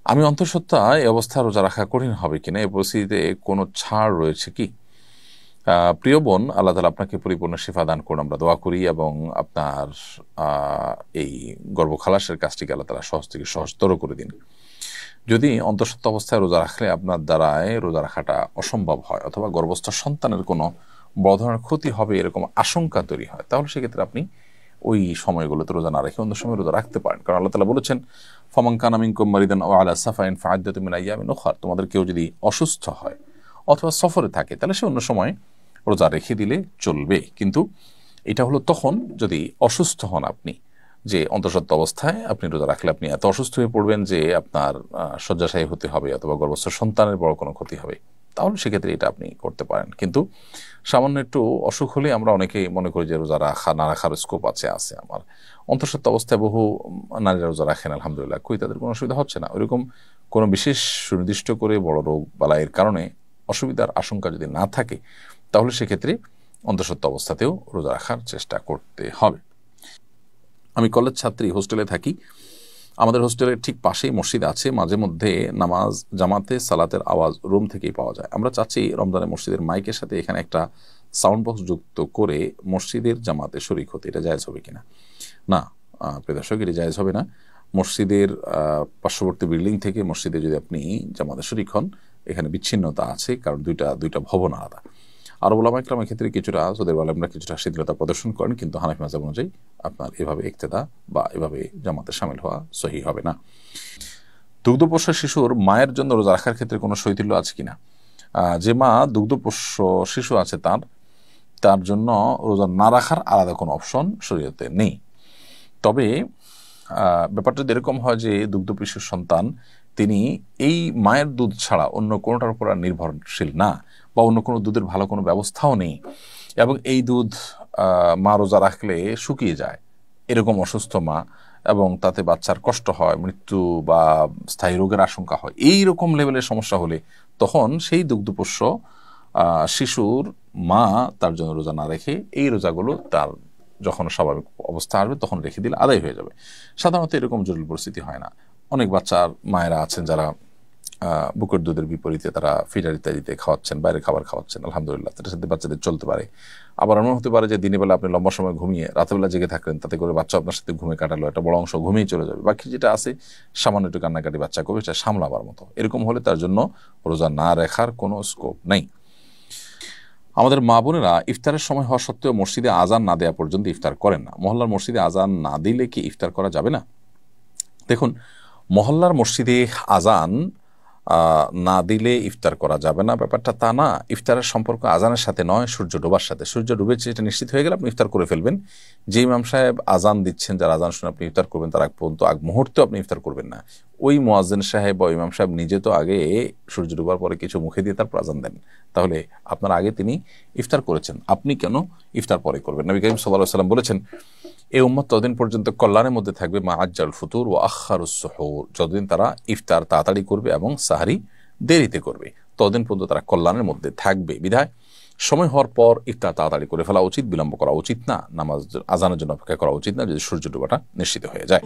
আমি অন্তঃসত্ত্বা এই অবস্থায় রোজা রাখা কঠিন হবে কিনা, এই পরিস্থিতিতে কোনো ছাড় রয়েছে কি? প্রিয় বোন, আল্লাহ তাআলা আপনাকে পরিপূর্ণ শিফা দান করুন আমরা দোয়া করি, এবং আপনার এই গর্ভখালাসের কাজটিকে আল্লাহ তাআলা সহজ থেকে সহজতর করে দিন। যদি অন্তঃসত্ত্বা অবস্থায় রোজা রাখলে আপনার দ্বারায় রোজা রাখাটা অসম্ভব হয়, অথবা গর্ভস্থ সন্তানের কোনো বড় ধরনের ক্ষতি হবে এরকম আশঙ্কা তৈরি হয়, তাহলে সেক্ষেত্রে আপনি ওই সময়গুলোতে রোজা না রেখে অন্য সময় রোজা রাখতে পারেন। কারণ আল্লাহ তাআলা বলেছেন, ফামান কানা মিনকুম মারিদান আও আলা সাফারিন ফাইদ্দাতুম মিন আইয়ামিন উখর, তোমাদের কেউ যদি অসুস্থ হয় অথবা সফরে থাকে তাহলে সে অন্য সময় রোজা রেখে দিলে চলবে। কিন্তু এটা হলো তখন যদি অসুস্থ হন আপনি, যে অন্তঃসত্ত্বা অবস্থায় আপনি রোজা রাখলে আপনি এত অসুস্থ হয়ে পড়বেন যে আপনার শয্যাশায়ী হতে হবে অথবা গর্ভস্থ সন্তানের বড় কোনো ক্ষতি হবে, তাহলে সেক্ষেত্রে এটা আপনি করতে পারেন। কিন্তু সামান্য একটু অসুখ হলে আমরা অনেকেই মনে করি যে রোজা রাখা না রাখার স্কোপ আছে। আমার অন্তঃসত্ত্বা অবস্থায় বহু নারীরা রোজা রাখেন, আলহামদুলিল্লাহ, কই তাদের কোনো অসুবিধা হচ্ছে না। ওইরকম কোনো বিশেষ সুনির্দিষ্ট করে বড় রোগ বালাইয়ের কারণে অসুবিধার আশঙ্কা যদি না থাকে, তাহলে সেক্ষেত্রে অন্তঃসত্ত্বা অবস্থাতেও রোজা রাখার চেষ্টা করতে হবে। আমি কলেজ ছাত্রী, হোস্টেলে থাকি। আমাদের হোস্টেলের ঠিক পাশেই মসজিদ আছে, মাঝে মধ্যে নামাজ জামাতে সালাতের আওয়াজ রুম থেকেই পাওয়া যায়। আমরা চাচ্ছি রমজানে মসজিদের মাইকের সাথে এখানে একটা সাউন্ড বক্স যুক্ত করে মসজিদের জামাতে শরিক হতে, এটা জায়েজ হবে কিনা? না প্রিয় দর্শক, এটা জায়েজ হবে না। মসজিদের পার্শ্ববর্তী বিল্ডিং থেকে মসজিদে যদি আপনি জামাতে শরিক হন, এখানে বিচ্ছিন্নতা আছে, কারণ দুইটা ভবন আলাদা। আর ওলামা ইকরামের ক্ষেত্রে কিছুটা সৌদি আলেমরা কিছুটা শিথিলতা প্রদর্শন করেন, কিন্তু হানাফি মাযহাব অনুযায়ী আপনার এভাবে ইক্তেদা বা এভাবে জামাতে শামিল হওয়া সহি হবে না। দুগ্ধপোষ্য শিশুর মায়ের জন্য রোজা রাখার ক্ষেত্রে কোনো শৈথিল্য আছে কিনা? যে মা দুগ্ধপোষ্য শিশু আছে তার জন্য রোজা না রাখার আলাদা কোনো অপশন শরীয়তে নেই। তবে ব্যাপারটা যদি এরকম হয় যে দুগ্ধপোষ্য সন্তান তিনি এই মায়ের দুধ ছাড়া অন্য কোনোটার উপর নির্ভরশীল না, বা অন্য কোনো দুধের ভালো কোনো ব্যবস্থাও নেই, এবং এই দুধ মা রোজা রাখলে শুকিয়ে যায়, এরকম অসুস্থ মা, এবং তাতে বাচ্চার কষ্ট হয়, মৃত্যু বা স্থায়ী রোগের আশঙ্কা হয়, এই রকম লেভেলের সমস্যা হলে তখন সেই দুগ্ধপোষ্য শিশুর মা তার জন্য রোজা না রেখে এই রোজাগুলো তার যখন স্বাভাবিক অবস্থা আসবে তখন রেখে দিলে আদায় হয়ে যাবে। সাধারণত এরকম জটিল পরিস্থিতি হয় না। অনেক বাচ্চার মায়েরা আছেন যারা বুকের দুধের বিপরীতে তারা ফিডার ইত্যাদিতে খাওয়াচ্ছেন, বাইরে খাবার খাওয়াচ্ছেন, আলহামদুলিল্লাহ, তাদের সাথে বাচ্চাদের চলতে পারে। আবার এমন হতে পারে যে দিনের বেলা আপনি লম্বা সময় ঘুমিয়ে রাতেবেলা জেগে থাকলেন, তাতে করে বাচ্চা আপনার সাথে ঘুমে কাটালো, একটা বড় অংশ ঘুমিয়ে চলে যাবে, বাকি যেটা আছে সামান্য একটু কান্নাকাটি বাচ্চা করবে, সেটা সামলাবার মতো। এরকম হলে তার জন্য রোজা না রাখার কোনো স্কোপ নেই। আমাদের মা বোনেরা ইফতারের সময় হওয়া সত্ত্বেও মসজিদে আজান না দেওয়া পর্যন্ত ইফতার করেন না। মহল্লার মসজিদে আজান না দিলে কি ইফতার করা যাবে না? দেখুন, মহল্লার মসজিদে আজান না দিলে ইফতার করা যাবে না, ব্যাপারটা তা না। ইফতারের সম্পর্ক আজানের সাথে নয়, সূর্য ডোবার সাথে। সূর্য ডুবেছে এটা নিশ্চিত হয়ে গেলে আপনি ইফতার করে ফেলবেন। যে ইমাম সাহেব আজান দিচ্ছেন, যারা আজান শুনে আপনি ইফতার করবেন, তার আগ পর্যন্ত আগ মুহূর্তেও আপনি ইফতার করবেন না। ওই মুয়াজ্জিন সাহেব বা ইমাম সাহেব নিজে তো আগে সূর্য ডুবার পরে কিছু মুখে দিয়ে তারপর আজান দেন, তাহলে আপনার আগে তিনি ইফতার করেছেন, আপনি কেন ইফতার পরে করবেন? নবী করিম সাল্লাল্লাহু আলাইহি ওয়াসাল্লাম বলেছেন, এই উম্মত ততদিন পর্যন্ত কল্যাণের মধ্যে থাকবে মা আজ্জাল ফুতুর ও আখারুস সুহুর, যতদিন তারা ইফতার তাড়াতাড়ি করবে এবং সাহারি দেরিতে করবে, ততদিন পর্যন্ত তারা কল্যাণের মধ্যে থাকবে। বিধায় সময় হওয়ার পর ইফতার তাড়াতাড়ি করে ফেলা উচিত, বিলম্ব করা উচিত না, নামাজ আজানের জন্য অপেক্ষা করা উচিত না, যদি সূর্য ডোবাটা নিশ্চিত হয়ে যায়।